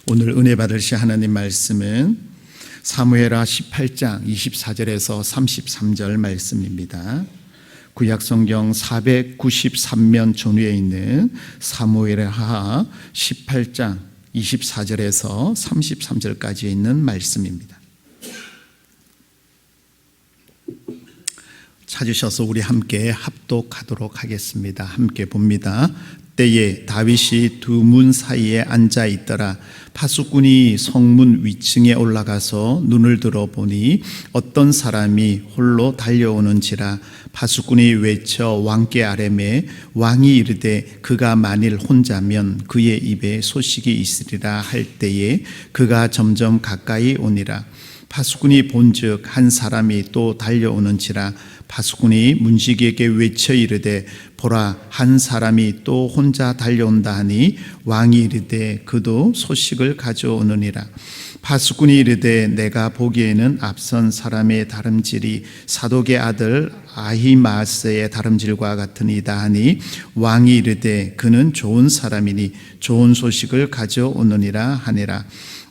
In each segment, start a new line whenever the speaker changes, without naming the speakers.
오늘 은혜 받으실 하나님 말씀은 사무엘하 18장 24절에서 33절 말씀입니다. 구약성경 493면 전후에 있는 사무엘하 18장 24절에서 33절까지 있는 말씀입니다. 찾으셔서 우리 함께 합독하도록 하겠습니다. 함께 봅니다. 때에 다윗이 두 문 사이에 앉아 있더라. 파수꾼이 성문 위층에 올라가서 눈을 들어보니 어떤 사람이 홀로 달려오는지라. 파수꾼이 외쳐 왕께 아뢰매 왕이 이르되 그가 만일 혼자면 그의 입에 소식이 있으리라 할 때에 그가 점점 가까이 오니라. 파수꾼이 본즉 한 사람이 또 달려오는지라. 파수꾼이 문지기에게 외쳐 이르되 보라 한 사람이 또 혼자 달려온다 하니 왕이 이르되 그도 소식을 가져오느니라. 파수꾼이 이르되 내가 보기에는 앞선 사람의 다름질이 사독의 아들 아히마스의 다름질과 같으니이다 하니 왕이 이르되 그는 좋은 사람이니 좋은 소식을 가져오느니라 하니라.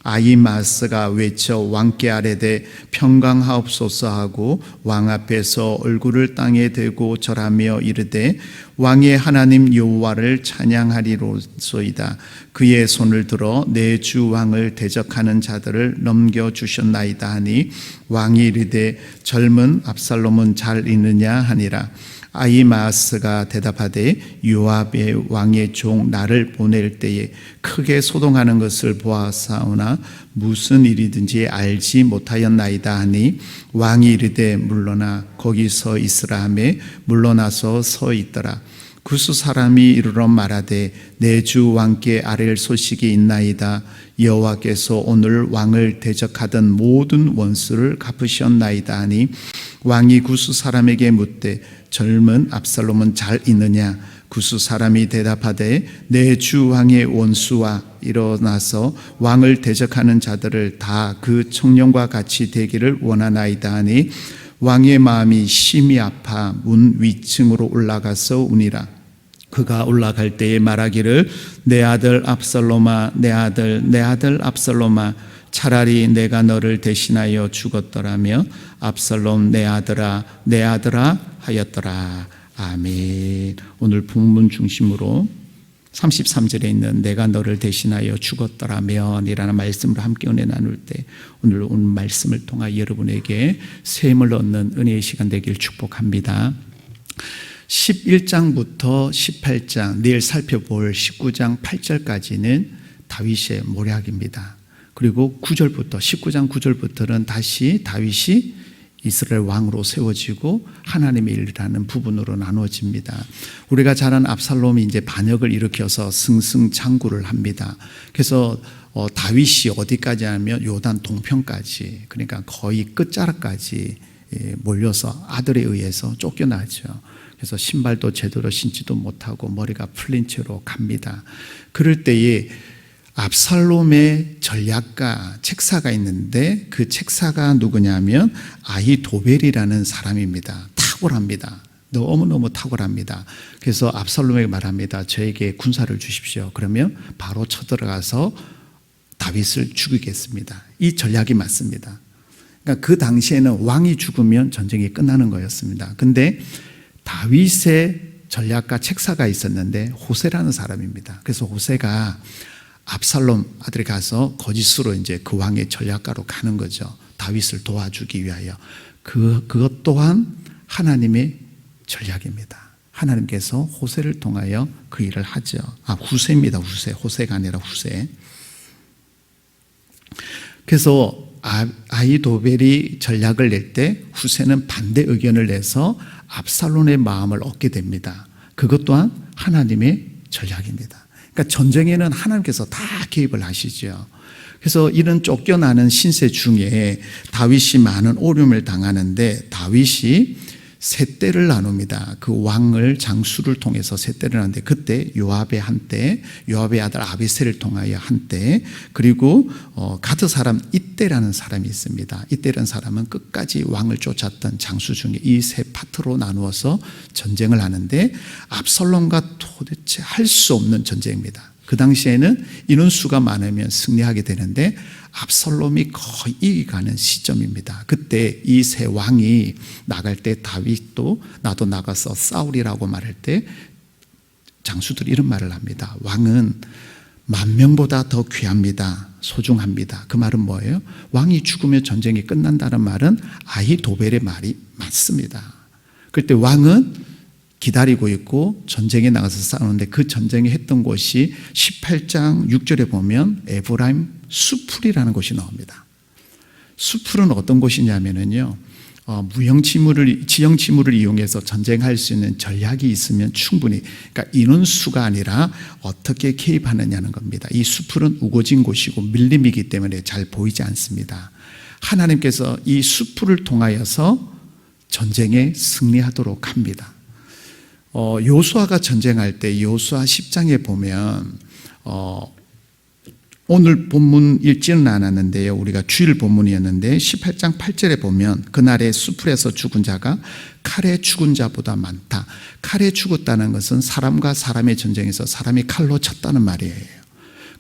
아히마스가 외쳐 왕께 아뢰되 평강하옵소서 하고 왕 앞에서 얼굴을 땅에 대고 절하며 이르되 왕의 하나님 여호와를 찬양하리로소이다. 그의 손을 들어 내 주 왕을 대적하는 자들을 넘겨주셨나이다 하니 왕이 이르되 젊은 압살롬은 잘 있느냐 하니라. 아히마스가 대답하되 요압의 왕의 종 나를 보낼 때에 크게 소동하는 것을 보았사오나 무슨 일이든지 알지 못하였나이다 하니 왕이 이르되 물러나 거기 서 있으라 하며 물러나서 서 있더라. 구스 사람이 이르러 말하되 내 주 왕께 아랠 소식이 있나이다. 여호와께서 오늘 왕을 대적하던 모든 원수를 갚으셨나이다 하니 왕이 구스 사람에게 묻되 젊은 압살롬은 잘 있느냐? 구스 사람이 대답하되 내 주 왕의 원수와 일어나서 왕을 대적하는 자들을 다 그 청년과 같이 되기를 원하나이다 하니 왕의 마음이 심히 아파 문 위층으로 올라가서 우니라. 그가 올라갈 때에 말하기를 내 아들 압살롬아 내 아들 압살롬아 차라리 내가 너를 대신하여 죽었더라며 압살롬 내 아들아 하였더라. 아멘. 오늘 본문 중심으로 33절에 있는 내가 너를 대신하여 죽었더라면 이라는 말씀으로 함께 은혜 나눌 때 오늘 말씀을 통하여 여러분에게 샘을 얻는 은혜의 시간 되길 축복합니다. 11장부터 18장 내일 살펴볼 19장 8절까지는 다윗의 모략입니다. 그리고 19장 9절부터는 다시 다윗이 이스라엘 왕으로 세워지고 하나님의 일이라는 부분으로 나누어집니다. 우리가 잘 아는 압살롬이 이제 반역을 일으켜서 승승장구를 합니다. 그래서 다윗이 어디까지 하면 요단 동편까지, 그러니까 거의 끝자락까지 몰려서 아들에 의해서 쫓겨나죠. 그래서 신발도 제대로 신지도 못하고 머리가 풀린 채로 갑니다. 그럴 때에 압살롬의 전략가 책사가 있는데 그 책사가 누구냐면 아히도벨이라는 사람입니다. 탁월합니다. 너무너무 탁월합니다. 그래서 압살롬에게 말합니다. 저에게 군사를 주십시오. 그러면 바로 쳐들어가서 다윗을 죽이겠습니다. 이 전략이 맞습니다. 그러니까 그 당시에는 왕이 죽으면 전쟁이 끝나는 거였습니다. 근데 다윗의 전략가 책사가 있었는데 호세라는 사람입니다. 그래서 호세가 압살롬 아들이 가서 거짓으로 이제 그 왕의 전략가로 가는 거죠. 다윗을 도와주기 위하여. 그것 또한 하나님의 전략입니다. 하나님께서 호세를 통하여 그 일을 하죠. 후세입니다. 호세가 아니라 후세. 그래서 아히도벨이 전략을 낼 때 후세는 반대 의견을 내서 압살롬의 마음을 얻게 됩니다. 그것 또한 하나님의 전략입니다. 그러니까 전쟁에는 하나님께서 다 개입을 하시죠. 그래서 이런 쫓겨나는 신세 중에 다윗이 많은 어려움을 당하는데 다윗이 세 때를 나눕니다. 그 왕을 장수를 통해서 세 때를 나누는데 그때 요압의 한때, 요압의 아들 아비새를 통하여 한때, 그리고 가드 사람 이때라는 사람이 있습니다. 이때라는 사람은 끝까지 왕을 쫓았던 장수 중에 이 세 파트로 나누어서 전쟁을 하는데 압살롬과 도대체 할 수 없는 전쟁입니다. 그 당시에는 인원수가 많으면 승리하게 되는데 압살롬이 거의 이기가는 시점입니다. 그때 이 세 왕이 나갈 때 다윗도 나도 나가서 싸우리라고 말할 때 장수들이 이런 말을 합니다. 왕은 10,000명보다 더 귀합니다. 소중합니다. 그 말은 뭐예요? 왕이 죽으면 전쟁이 끝난다는 말은 아히도벨의 말이 맞습니다. 그때 왕은 기다리고 있고 전쟁에 나가서 싸우는데 그 전쟁에 했던 곳이 18장 6절에 보면 에브라임 수풀이라는 곳이 나옵니다. 수풀은 어떤 곳이냐면요, 지형지물을 이용해서 전쟁할 수 있는 전략이 있으면 충분히, 그러니까 인원수가 아니라 어떻게 개입하느냐는 겁니다. 이 수풀은 우거진 곳이고 밀림이기 때문에 잘 보이지 않습니다. 하나님께서 이 수풀을 통하여서 전쟁에 승리하도록 합니다. 요수아가 전쟁할 때 요수아 10장에 보면 오늘 본문 읽지는 않았는데요, 우리가 주일 본문이었는데 18장 8절에 보면 그날의 수풀에서 죽은 자가 칼에 죽은 자보다 많다. 칼에 죽었다는 것은 사람과 사람의 전쟁에서 사람이 칼로 쳤다는 말이에요.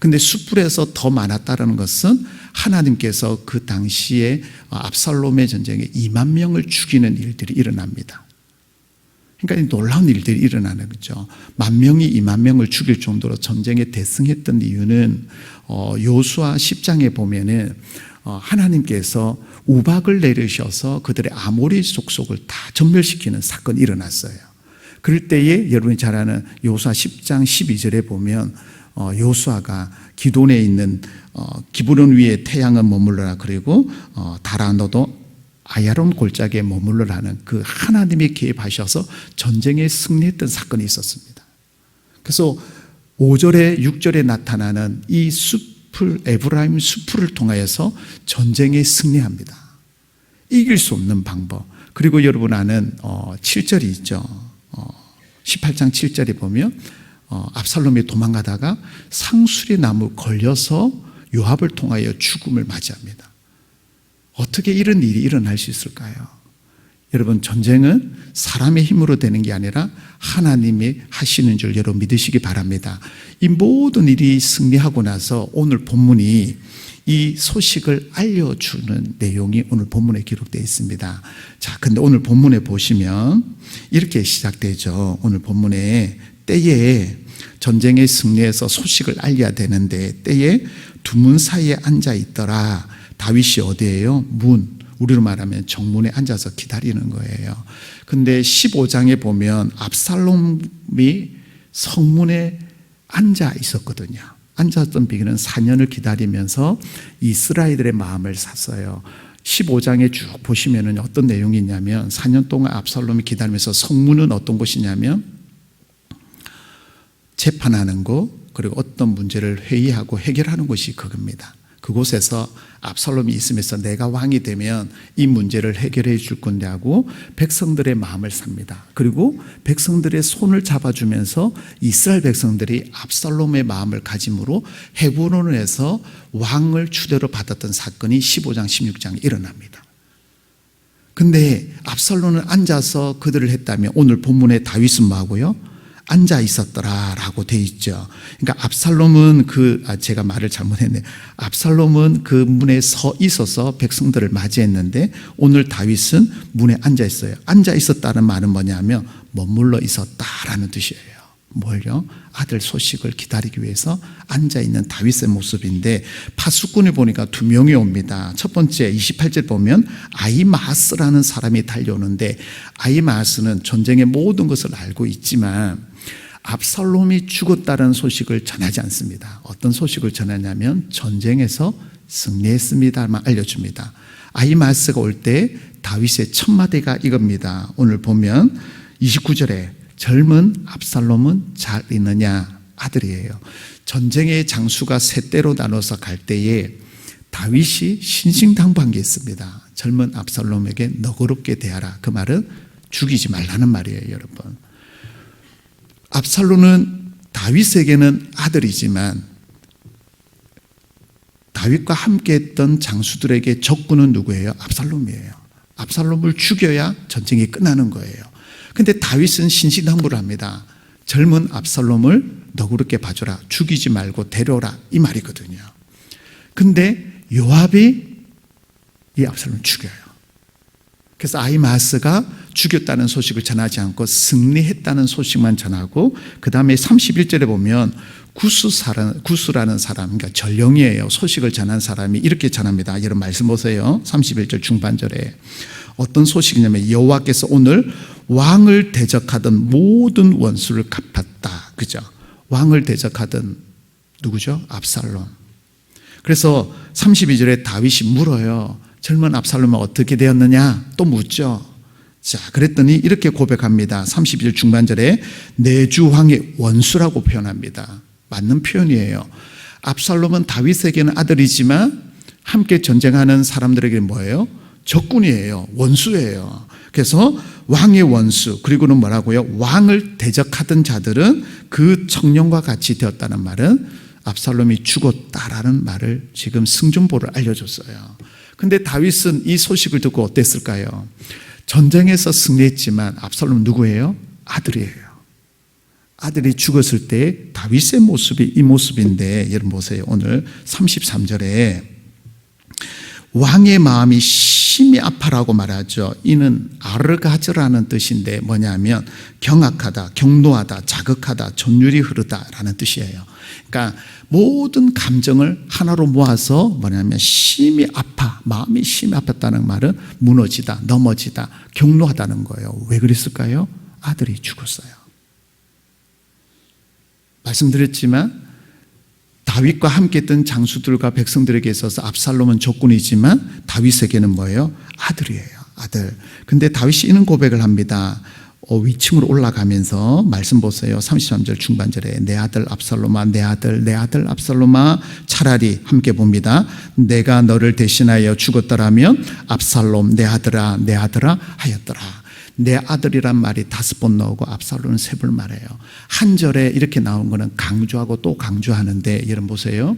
근데 수풀에서 더 많았다는 것은 하나님께서 그 당시에 압살롬의 전쟁에 2만 명을 죽이는 일들이 일어납니다. 그러니까 놀라운 일들이 일어나는 거죠. 10,000명이 2만 명을 죽일 정도로 전쟁에 대승했던 이유는 요수아 10장에 보면은 하나님께서 우박을 내리셔서 그들의 아모리 족속을 다 전멸시키는 사건이 일어났어요. 그럴 때에 여러분이 잘 아는 요수아 10장 12절에 보면 요수아가 기돈에 있는 기브론 위에 태양은 머물러라, 그리고 달아 너도 아야론 골짜기에 머물러라는 그 하나님이 개입하셔서 전쟁에 승리했던 사건이 있었습니다. 그래서 5절에 6절에 나타나는 이 숲을, 에브라임 숲을 통하여서 전쟁에 승리합니다. 이길 수 없는 방법. 그리고 여러분 아는 7절이 있죠. 18장 7절에 보면 압살롬이 도망가다가 상수리 나무 걸려서 요압을 통하여 죽음을 맞이합니다. 어떻게 이런 일이 일어날 수 있을까요? 여러분, 전쟁은 사람의 힘으로 되는 게 아니라 하나님이 하시는 줄 여러분 믿으시기 바랍니다. 이 모든 일이 승리하고 나서 오늘 본문이 이 소식을 알려주는 내용이 오늘 본문에 기록되어 있습니다. 자, 근데 오늘 본문에 보시면 이렇게 시작되죠. 오늘 본문에 때에 전쟁에 승리해서 소식을 알려야 되는데 때에 두 문 사이에 앉아 있더라. 다윗이 어디예요? 문, 우리로 말하면 정문에 앉아서 기다리는 거예요. 근데 15장에 보면 압살롬이 성문에 앉아 있었거든요. 앉았던 비결은 4년을 기다리면서 이스라엘들의 마음을 샀어요. 15장에 쭉 보시면 어떤 내용이 있냐면 4년 동안 압살롬이 기다리면서 성문은 어떤 곳이냐면 재판하는 곳, 그리고 어떤 문제를 회의하고 해결하는 곳이 그겁니다. 그곳에서 압살롬이 있으면서 내가 왕이 되면 이 문제를 해결해 줄 건데 하고 백성들의 마음을 삽니다. 그리고 백성들의 손을 잡아주면서 이스라엘 백성들이 압살롬의 마음을 가짐으로 헤브론에서 왕을 추대로 받았던 사건이 15장 16장에 일어납니다. 근데 압살롬은 앉아서 그들을 했다면 오늘 본문의 다윗은 뭐하고요? 앉아 있었더라라고 돼 있죠. 그러니까 압살롬은 제가 말을 잘못했네. 압살롬은 그 문에 서 있어서 백성들을 맞이했는데 오늘 다윗은 문에 앉아 있어요. 앉아 있었다는 말은 뭐냐면 머물러 있었다라는 뜻이에요. 뭘요? 아들 소식을 기다리기 위해서 앉아 있는 다윗의 모습인데 파수꾼을 보니까 두 명이 옵니다. 첫 번째 28절 보면 아히마아스라는 사람이 달려오는데 아히마아스는 전쟁의 모든 것을 알고 있지만 압살롬이 죽었다는 소식을 전하지 않습니다. 어떤 소식을 전하냐면 전쟁에서 승리했습니다만 알려줍니다. 아히마아스가 올 때 다윗의 첫 마디가 이겁니다. 오늘 보면 29절에 젊은 압살롬은 잘 있느냐? 아들이에요. 전쟁의 장수가 세 때로 나눠서 갈 때에 다윗이 신신당부한 게 있습니다. 젊은 압살롬에게 너그럽게 대하라. 그 말은 죽이지 말라는 말이에요, 여러분. 압살롬은 다윗에게는 아들이지만 다윗과 함께했던 장수들에게 적군은 누구예요? 압살롬이에요. 압살롬을 죽여야 전쟁이 끝나는 거예요. 근데 다윗은 신신당부를 합니다. 젊은 압살롬을 너그럽게 봐줘라. 죽이지 말고 데려오라. 이 말이거든요. 근데 요압이 이 압살롬을 죽여요. 그래서 아히마아스가 죽였다는 소식을 전하지 않고 승리했다는 소식만 전하고, 그 다음에 31절에 보면 구스라는 사람, 그러니까 전령이에요. 소식을 전한 사람이 이렇게 전합니다. 여러분 말씀 보세요. 31절 중반절에 어떤 소식이냐면, 여호와께서 오늘 왕을 대적하던 모든 원수를 갚았다. 그죠? 왕을 대적하던 누구죠? 압살롬. 그래서 32절에 다윗이 물어요. 젊은 압살롬은 어떻게 되었느냐? 또 묻죠. 자, 그랬더니 이렇게 고백합니다. 32절 중반절에 내 주 왕의 원수라고 표현합니다. 맞는 표현이에요. 압살롬은 다윗에게는 아들이지만 함께 전쟁하는 사람들에게 뭐예요? 적군이에요. 원수예요. 그래서 왕의 원수, 그리고는 뭐라고요? 왕을 대적하던 자들은 그 청년과 같이 되었다는 말은 압살롬이 죽었다라는 말을 지금 승전보를 알려줬어요. 근데 다윗은 이 소식을 듣고 어땠을까요? 전쟁에서 승리했지만 압살롬은 누구예요? 아들이에요. 아들이 죽었을 때 다윗의 모습이 이 모습인데, 여러분 보세요. 오늘 33절에 왕의 마음이 심히 아파라고 말하죠. 이는 아르가즈라는 뜻인데 뭐냐면 경악하다, 경노하다, 자극하다, 전율이 흐르다라는 뜻이에요. 그러니까 모든 감정을 하나로 모아서 뭐냐면 심히 아파, 마음이 심히 아팠다는 말은 무너지다, 넘어지다, 경노하다는 거예요. 왜 그랬을까요? 아들이 죽었어요. 말씀드렸지만 다윗과 함께 했던 장수들과 백성들에게 있어서 압살롬은 적군이지만 다윗에게는 뭐예요? 아들이에요. 아들. 근데 다윗이 이런 고백을 합니다. 위층으로 올라가면서 말씀 보세요. 33절 중반절에 내 아들 압살롬아, 내 아들 압살롬아, 차라리 함께 봅니다. 내가 너를 대신하여 죽었더라면 압살롬 내 아들아 하였더라. 내 아들이란 말이 5번 나오고 압살롬은 3번 말해요. 한 절에 이렇게 나온 거는 강조하고 또 강조하는데, 여러분 보세요.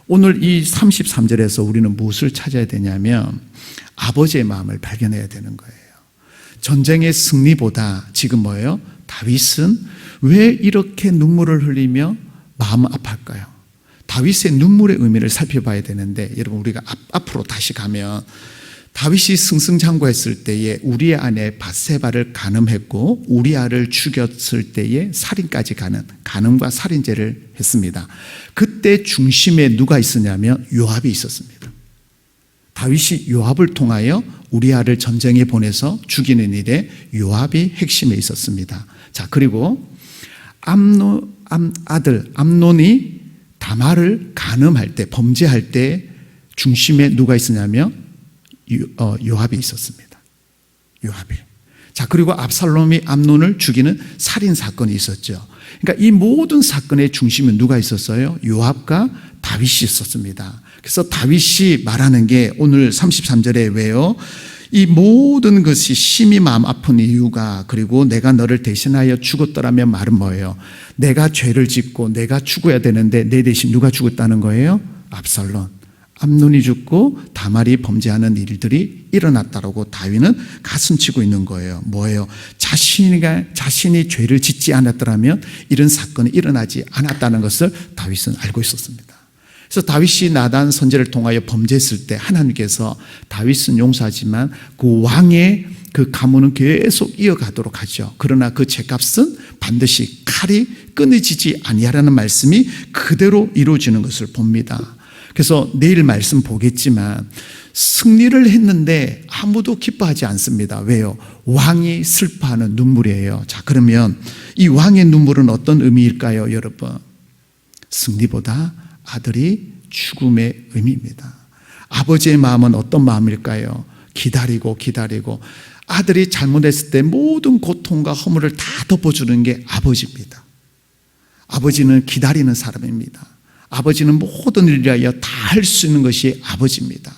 오늘 이 33절에서 우리는 무엇을 찾아야 되냐면 아버지의 마음을 발견해야 되는 거예요. 전쟁의 승리보다 지금 뭐예요? 다윗은 왜 이렇게 눈물을 흘리며 마음 아파할까요? 다윗의 눈물의 의미를 살펴봐야 되는데, 여러분 우리가 앞으로 다시 가면 다윗이 승승장구했을 때에 우리의 아내 밧세바를 간음했고 우리아를 죽였을 때에 살인까지 가는 간음과 살인죄를 했습니다. 그때 중심에 누가 있었냐면 요압이 있었습니다. 다윗이 요압을 통하여 우리아를 전쟁에 보내서 죽이는 일에 요압이 핵심에 있었습니다. 자, 그리고 아들 암논이 다말을 간음할 때, 범죄할 때 중심에 누가 있었냐면 요압이 있었습니다. 요압이. 자, 그리고 압살롬이 암논을 죽이는 살인 사건이 있었죠. 그러니까 이 모든 사건의 중심은 누가 있었어요? 요압과 다윗이 있었습니다. 그래서 다윗이 말하는 게 오늘 33절에 왜요? 이 모든 것이 심히 마음 아픈 이유가, 그리고 내가 너를 대신하여 죽었더라면 말은 뭐예요? 내가 죄를 짓고 내가 죽어야 되는데 내 대신 누가 죽었다는 거예요? 압살롬. 암논이 죽고 다말이 범죄하는 일들이 일어났다라고 다윗은 가슴치고 있는 거예요. 뭐예요? 자신이 죄를 짓지 않았더라면 이런 사건이 일어나지 않았다는 것을 다윗은 알고 있었습니다. 그래서 다윗이 나단 선지자를 통하여 범죄했을 때 하나님께서 다윗은 용서하지만 그 왕의 그 가문은 계속 이어가도록 하죠. 그러나 그 죄값은 반드시 칼이 끊어지지 아니하라는 말씀이 그대로 이루어지는 것을 봅니다. 그래서 내일 말씀 보겠지만 승리를 했는데 아무도 기뻐하지 않습니다. 왜요? 왕이 슬퍼하는 눈물이에요. 자, 그러면 이 왕의 눈물은 어떤 의미일까요, 여러분? 승리보다 아들이 죽음의 의미입니다. 아버지의 마음은 어떤 마음일까요? 기다리고 아들이 잘못했을 때 모든 고통과 허물을 다 덮어주는 게 아버지입니다. 아버지는 기다리는 사람입니다. 아버지는 모든 일을 위하여 다 할 수 있는 것이 아버지입니다.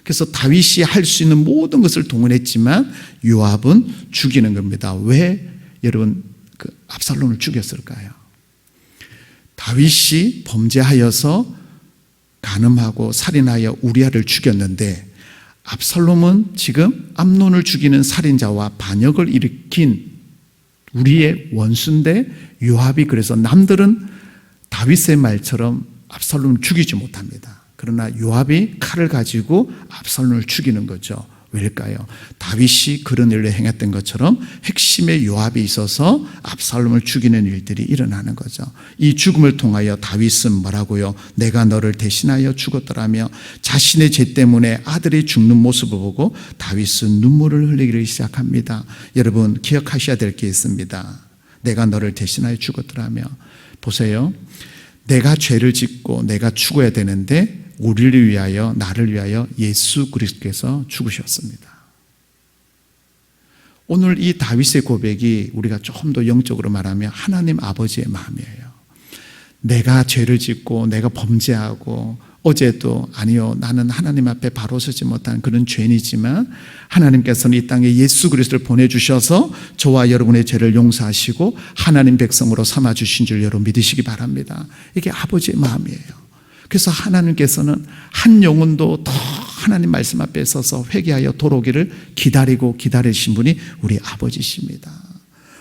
그래서 다윗이 할 수 있는 모든 것을 동원했지만 요압은 죽이는 겁니다. 왜 여러분 그 압살롬을 죽였을까요? 다윗이 범죄하여서 간음하고 살인하여 우리아를 죽였는데 압살롬은 지금 암논을 죽이는 살인자와 반역을 일으킨 우리의 원수인데 요압이 그래서 남들은 다윗의 말처럼 압살롬을 죽이지 못합니다. 그러나 요압이 칼을 가지고 압살롬을 죽이는 거죠. 왜일까요? 다윗이 그런 일을 행했던 것처럼 핵심의 요압이 있어서 압살롬을 죽이는 일들이 일어나는 거죠. 이 죽음을 통하여 다윗은 뭐라고요? 내가 너를 대신하여 죽었더라며 자신의 죄 때문에 아들이 죽는 모습을 보고 다윗은 눈물을 흘리기 시작합니다. 여러분 기억하셔야 될 게 있습니다. 내가 너를 대신하여 죽었더라며. 보세요. 내가 죄를 짓고 내가 죽어야 되는데 우리를 위하여 나를 위하여 예수 그리스도께서 죽으셨습니다. 오늘 이 다윗의 고백이 우리가 조금 더 영적으로 말하면 하나님 아버지의 마음이에요. 내가 죄를 짓고 내가 범죄하고 어제도 아니요 나는 하나님 앞에 바로 서지 못한 그런 죄인이지만 하나님께서는 이 땅에 예수 그리스도를 보내주셔서 저와 여러분의 죄를 용서하시고 하나님 백성으로 삼아주신 줄 여러분 믿으시기 바랍니다. 이게 아버지의 마음이에요. 그래서 하나님께서는 한 영혼도 더 하나님 말씀 앞에 서서 회개하여 돌아오기를 기다리고 기다리신 분이 우리 아버지십니다.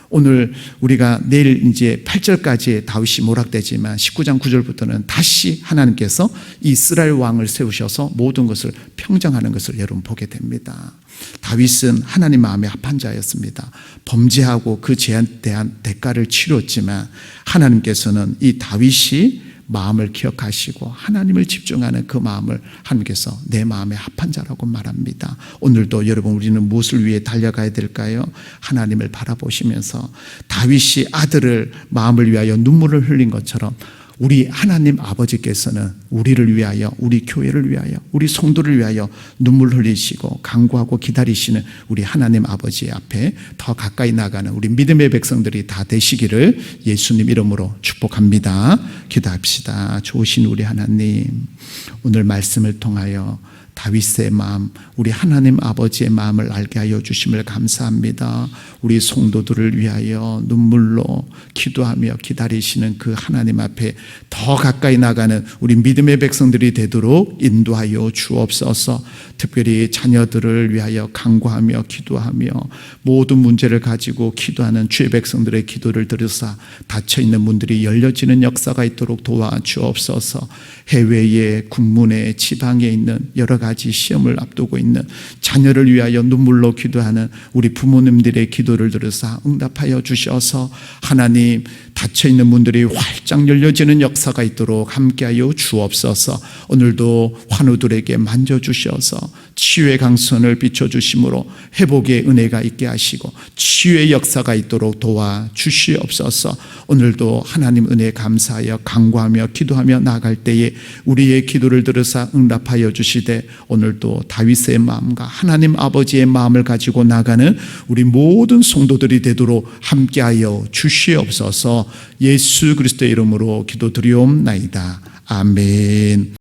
오늘 우리가 내일 이제 8절까지 다윗이 모락되지만 19장 9절부터는 다시 하나님께서 이스라엘 왕을 세우셔서 모든 것을 평정하는 것을 여러분 보게 됩니다. 다윗은 하나님 마음에 합한 자였습니다. 범죄하고 그 죄에 대한 대가를 치렀지만 하나님께서는 이 다윗이 마음을 기억하시고 하나님을 집중하는 그 마음을 하나님께서 내 마음에 합한 자라고 말합니다. 오늘도 여러분 우리는 무엇을 위해 달려가야 될까요? 하나님을 바라보시면서 다윗이 아들을 마음을 위하여 눈물을 흘린 것처럼 우리 하나님 아버지께서는 우리를 위하여 우리 교회를 위하여 우리 성도를 위하여 눈물 흘리시고 간구하고 기다리시는 우리 하나님 아버지 앞에 더 가까이 나가는 우리 믿음의 백성들이 다 되시기를 예수님 이름으로 축복합니다. 기도합시다. 좋으신 우리 하나님, 오늘 말씀을 통하여 다윗의 마음, 우리 하나님 아버지의 마음을 알게 하여 주심을 감사합니다. 우리 성도들을 위하여 눈물로 기도하며 기다리시는 그 하나님 앞에 더 가까이 나가는 우리 믿음의 백성들이 되도록 인도하여 주옵소서. 특별히 자녀들을 위하여 간구하며 기도하며 모든 문제를 가지고 기도하는 주의 백성들의 기도를 들으사 닫혀있는 문들이 열려지는 역사가 있도록 도와주옵소서. 해외에 군문에 지방에 있는 여러 가지 시험을 앞두고 있는 자녀를 위하여 눈물로 기도하는 우리 부모님들의 기도를 들으사 응답하여 주셔서 하나님 닫혀있는 문들이 활짝 열려지는 역사가 있도록 함께하여 주옵소서. 오늘도 환우들에게 만져주셔서 치유의 강선을 비춰주심으로 회복의 은혜가 있게 하시고 치유의 역사가 있도록 도와주시옵소서. 오늘도 하나님 은혜에 감사하여 간구하며 기도하며 나아갈 때에 우리의 기도를 들으사 응답하여 주시되 오늘도 다윗의 마음과 하나님 아버지의 마음을 가지고 나가는 우리 모든 성도들이 되도록 함께하여 주시옵소서. 예수 그리스도의 이름으로 기도드리옵나이다. 아멘.